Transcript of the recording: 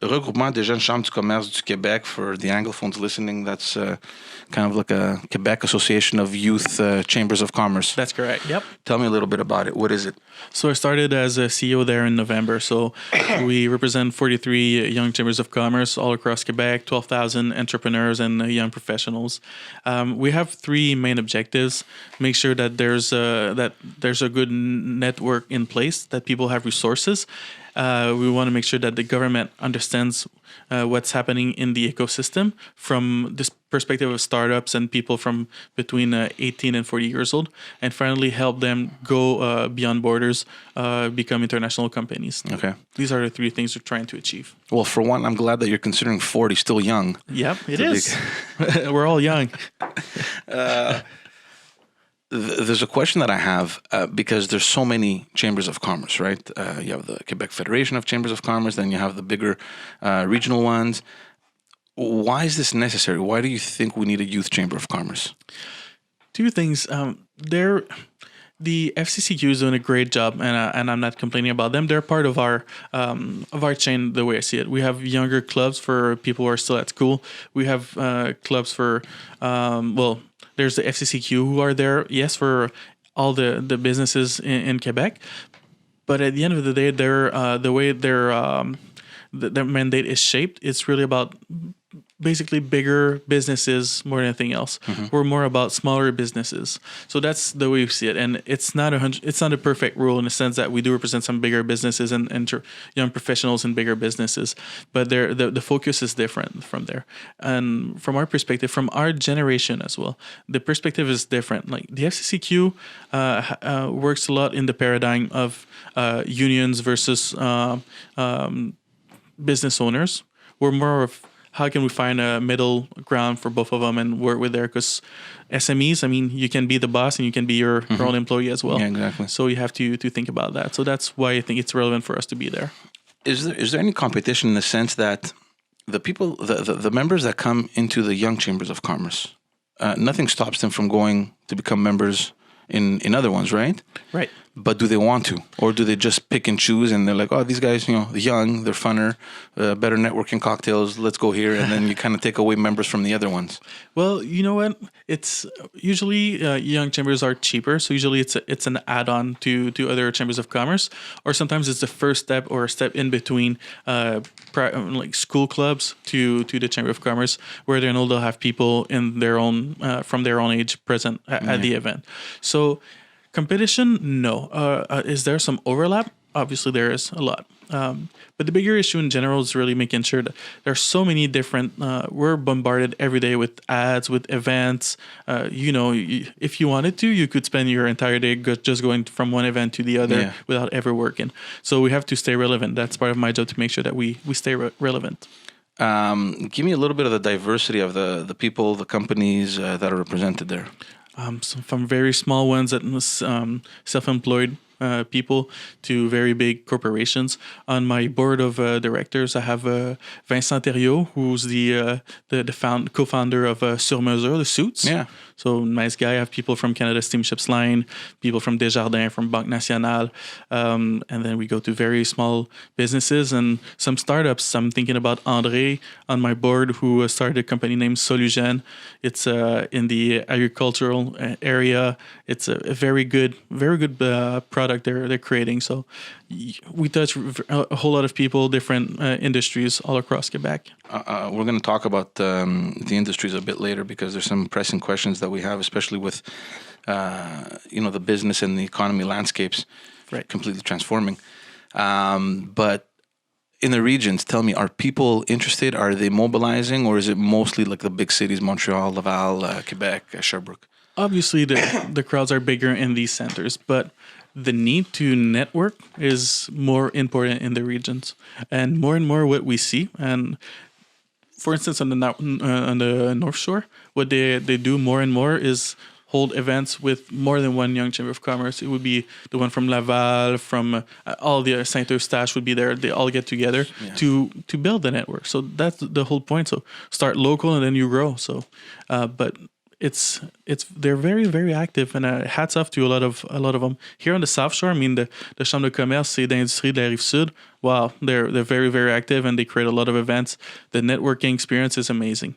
Regroupement des jeunes chambres du commerce du Québec. For the Anglophones listening, that's kind of like a Quebec Association of Youth Chambers of Commerce. That's correct. Yep. Tell me a little bit about it. What is it? So I started as a CEO there in November. So we represent 43 young chambers of commerce all across Quebec, 12,000 entrepreneurs and young professionals. We have three main objectives: make sure that there's a good network in place, that people have resources. We want to make sure that the government understands what's happening in the ecosystem from this perspective of startups and people from between 18 and 40 years old, and finally help them go beyond borders, become international companies. Okay. These are the three things we're trying to achieve. Well, for one, I'm glad that you're considering 40 still young. Yep, it is. We're all young. There's a question that I have because there's so many chambers of commerce, right? You have the Quebec Federation of Chambers of Commerce, then you have the bigger regional ones. Why is this necessary? Why do you think we need a youth chamber of commerce? Two things. The FCCQ is doing a great job, and I'm not complaining about them. They're part of our chain. The way I see it, we have younger clubs for people who are still at school. We have clubs for there's the FCCQ who are there, yes, for all the businesses in Quebec. But at the end of the day, the way their mandate is shaped, it's really about basically bigger businesses more than anything else. Mm-hmm. We're more about smaller businesses. So that's the way we see it. And it's not a perfect rule in the sense that we do represent some bigger businesses and young professionals in bigger businesses. But the focus is different from there. And from our perspective, from our generation as well, the perspective is different. Like the FCCQ works a lot in the paradigm of unions versus business owners. We're more of how can we find a middle ground for both of them and work with there? Because SMEs, I mean, you can be the boss and you can be your own employee as well. Yeah, exactly. So you have to think about that. So that's why I think it's relevant for us to be there. Is there any competition in the sense that the people, the members that come into the young chambers of commerce, nothing stops them from going to become members in other ones, right? Right. But do they want to, or do they just pick and choose? And they're like, oh, these guys, they're young, they're funner, better networking cocktails. Let's go here, and then you kind of take away members from the other ones. Well, you know what? It's usually young chambers are cheaper, so usually it's an add-on to other chambers of commerce, or sometimes it's the first step or a step in between, like school clubs to the chamber of commerce, where they'll have people in their own from their own age present at the event. So. Competition, no. Is there some overlap? Obviously, there is a lot. But the bigger issue in general is really making sure that there's so many different. We're bombarded every day with ads, with events. If you wanted to, you could spend your entire day just going from one event to the other without ever working. So we have to stay relevant. That's part of my job to make sure that we stay relevant. Give me a little bit of the diversity of the people, the companies that are represented there. From very small ones that self-employed people to very big corporations. On my board of directors, I have Vincent Thériault, who's the co-founder of Sur Mesure, the suits. Yeah. So nice guy. I have people from Canada Steamships Line, people from Desjardins, from Banque Nationale, and then we go to very small businesses and some startups. I'm thinking about André on my board, who started a company named Solugen. It's in the agricultural area. It's a very good product they're creating. So we touch a whole lot of people, different industries all across Quebec. We're going to talk about the industries a bit later because there's some pressing questions that we have, especially with the business and the economy landscapes completely transforming. But in the regions, tell me, are people interested? Are they mobilizing, or is it mostly like the big cities, Montreal, Laval, Quebec, Sherbrooke? Obviously, the crowds are bigger in these centers, but the need to network is more important in the regions, and more what we see. And for instance, on the North Shore, what they do more and more is hold events with more than one young chamber of commerce. It would be the one from Laval, from all the Saint-Eustache would be there. They all get together to build the network. So that's the whole point. So start local and then you grow. So, but they're very, very active, and hats off to a lot of them here on the South Shore. I mean, the Chambre de commerce et d'industrie de la Rive-Sud. Wow, they're very, very active, and they create a lot of events. The networking experience is amazing.